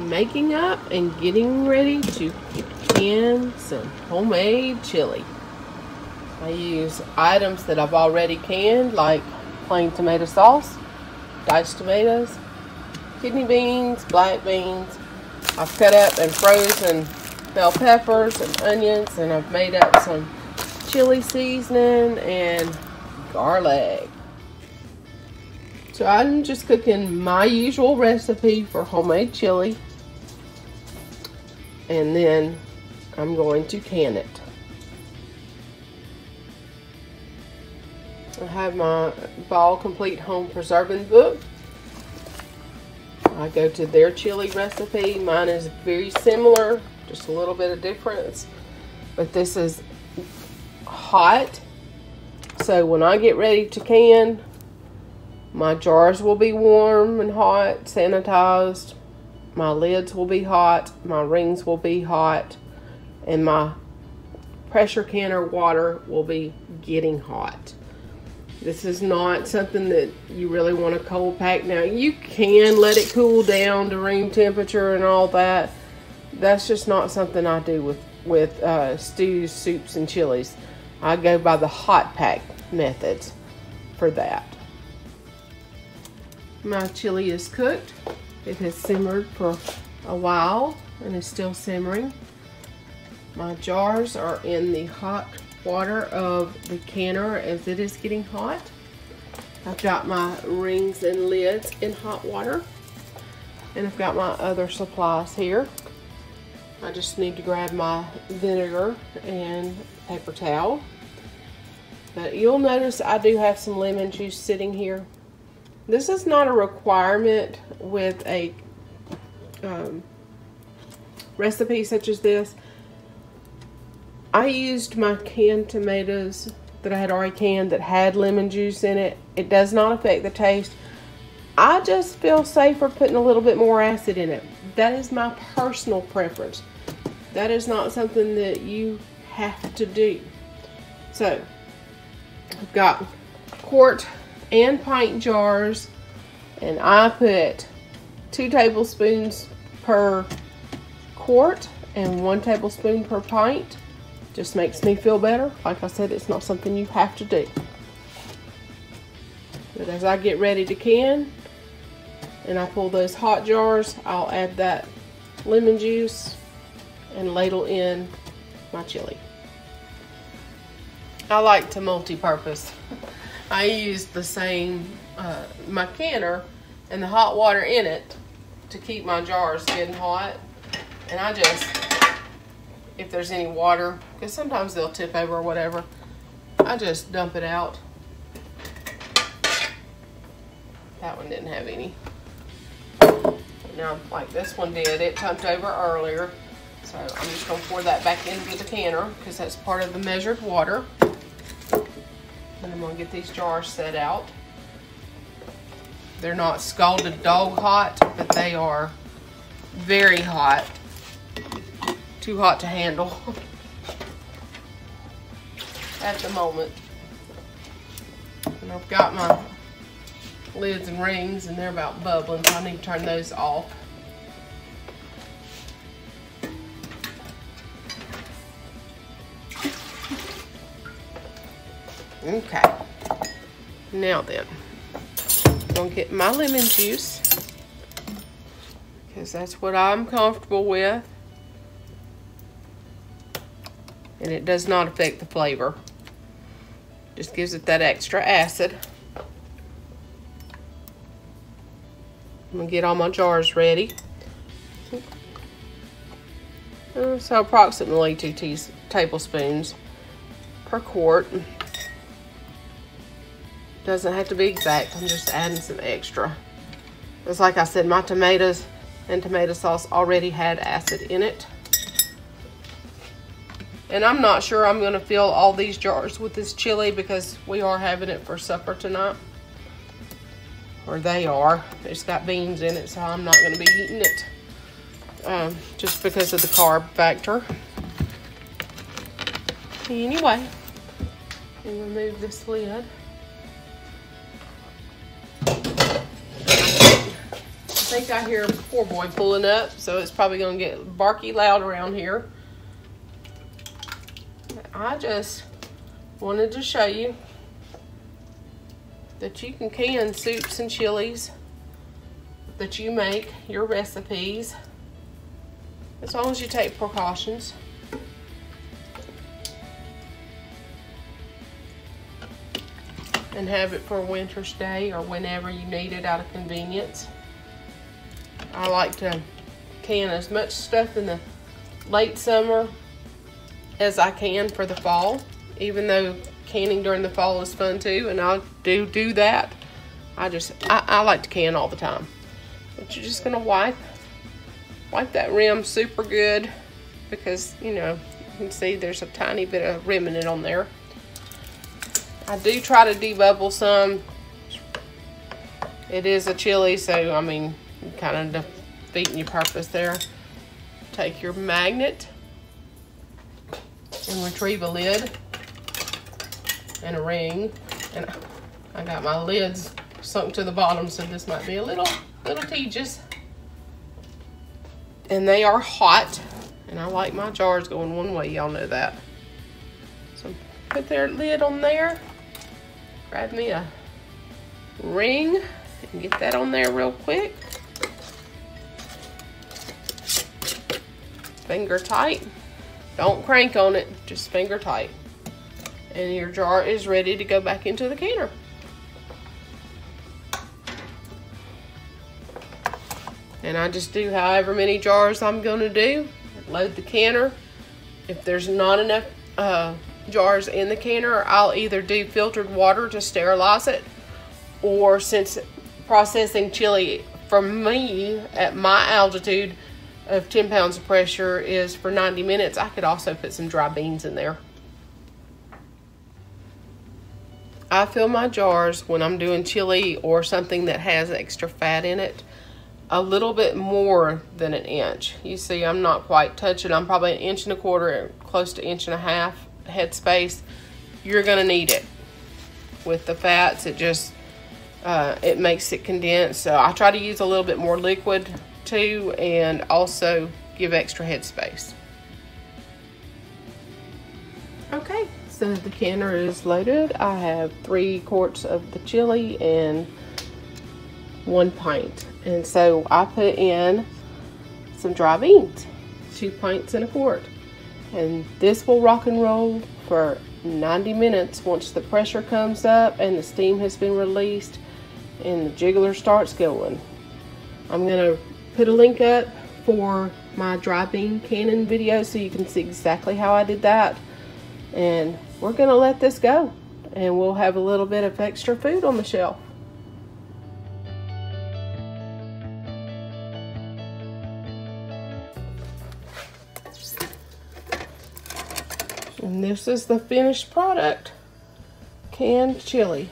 making up and getting ready to can some homemade chili. I use items that I've already canned, like plain tomato sauce, diced tomatoes, kidney beans, black beans. I've cut up and frozen bell peppers and onions, and I've made up some chili seasoning and garlic. So I'm just cooking my usual recipe for homemade chili, and then I'm going to can it. I have my Ball Complete Home Preserving book. I go to their chili recipe. Mine is very similar, just a little bit of difference, but this is hot. So when I get ready to can, my jars will be warm and hot, sanitized. My lids will be hot. My rings will be hot. And my pressure canner water will be getting hot. This is not something that you really want to cold pack. Now, you can let it cool down to room temperature and all that. That's just not something I do with stews, soups, and chilies. I go by the hot pack methods for that. My chili is cooked. It has simmered for a while and is still simmering. My jars are in the hot water of the canner as it is getting hot. I've got my rings and lids in hot water, and I've got my other supplies here. I just need to grab my vinegar and paper towel. But you'll notice I do have some lemon juice sitting here. This is not a requirement with a recipe such as this. I used my canned tomatoes that I had already canned that had lemon juice in it. It does not affect the taste. I just feel safer putting a little bit more acid in it. That is my personal preference. That is not something that you have to do. So, I've got quart and pint jars, and I put 2 tablespoons per quart and 1 tablespoon per pint. Just makes me feel better. Like I said, it's not something you have to do. But as I get ready to can and I pull those hot jars, I'll add that lemon juice and ladle in my chili. I like to multi-purpose. I use the same, my canner and the hot water in it to keep my jars getting hot. And I just, if there's any water, because sometimes they'll tip over or whatever, I just dump it out. That one didn't have any. Now, like this one did, it tumped over earlier. So I'm just going to pour that back into the canner because that's part of the measured water. And I'm going to get these jars set out. They're not scalded dog hot, but they are very hot. Too hot to handle at the moment. And I've got my lids and rings, and they're about bubbling, so I need to turn those off. Okay, now then, I'm gonna get my lemon juice because that's what I'm comfortable with, and it does not affect the flavor. Just gives it that extra acid. I'm gonna get all my jars ready. So approximately 2 tablespoons per quart. Doesn't have to be exact, I'm just adding some extra. Just like I said, my tomatoes and tomato sauce already had acid in it. And I'm not sure I'm gonna fill all these jars with this chili because we are having it for supper tonight. Or they are. It's got beans in it, so I'm not gonna be eating it. Just because of the carb factor. Anyway, and remove this lid. think I hear PoorBoy pulling up, so it's probably going to get barky loud around here. I just wanted to show you that you can can soups and chilies that you make, your recipes, as long as you take precautions. And have it for a winter's day or whenever you need it out of convenience. I like to can as much stuff in the late summer as I can for the fall, even though canning during the fall is fun too, and I do that. I like to can all the time. But you're just gonna wipe that rim super good, because you know, you can see there's a tiny bit of remnant on there. I do try to debubble some. It is a chili, so I mean, you're kind of defeating your purpose there. Take your magnet and retrieve a lid and a ring. And I got my lids sunk to the bottom, so this might be a little tedious. And they are hot, and I like my jars going one way, y'all know that. So put their lid on there. Grab me a ring and get that on there real quick. Finger tight. Don't crank on it, just finger tight. And your jar is ready to go back into the canner. And I just do however many jars I'm gonna do. Load the canner. If there's not enough jars in the canner, I'll either do filtered water to sterilize it, or since processing chili for me at my altitude of 10 pounds of pressure is for 90 minutes, I could also put some dry beans in there. I fill my jars when I'm doing chili or something that has extra fat in it a little bit more than an inch. You see, I'm not quite touching. I'm probably 1.25 inches, close to 1.5 inches head space. You're gonna need it. With the fats, it just it makes it condense. So I try to use a little bit more liquid too, and also give extra head space. Okay, so the canner is loaded. I have 3 quarts of the chili and 1 pint. And so I put in some dry beans, 2 pints and a quart. And this will rock and roll for 90 minutes once the pressure comes up and the steam has been released and the jiggler starts going. I'm gonna put a link up for my dry bean canning video so you can see exactly how I did that. And we're gonna let this go, and we'll have a little bit of extra food on the shelf. And this is the finished product, canned chili.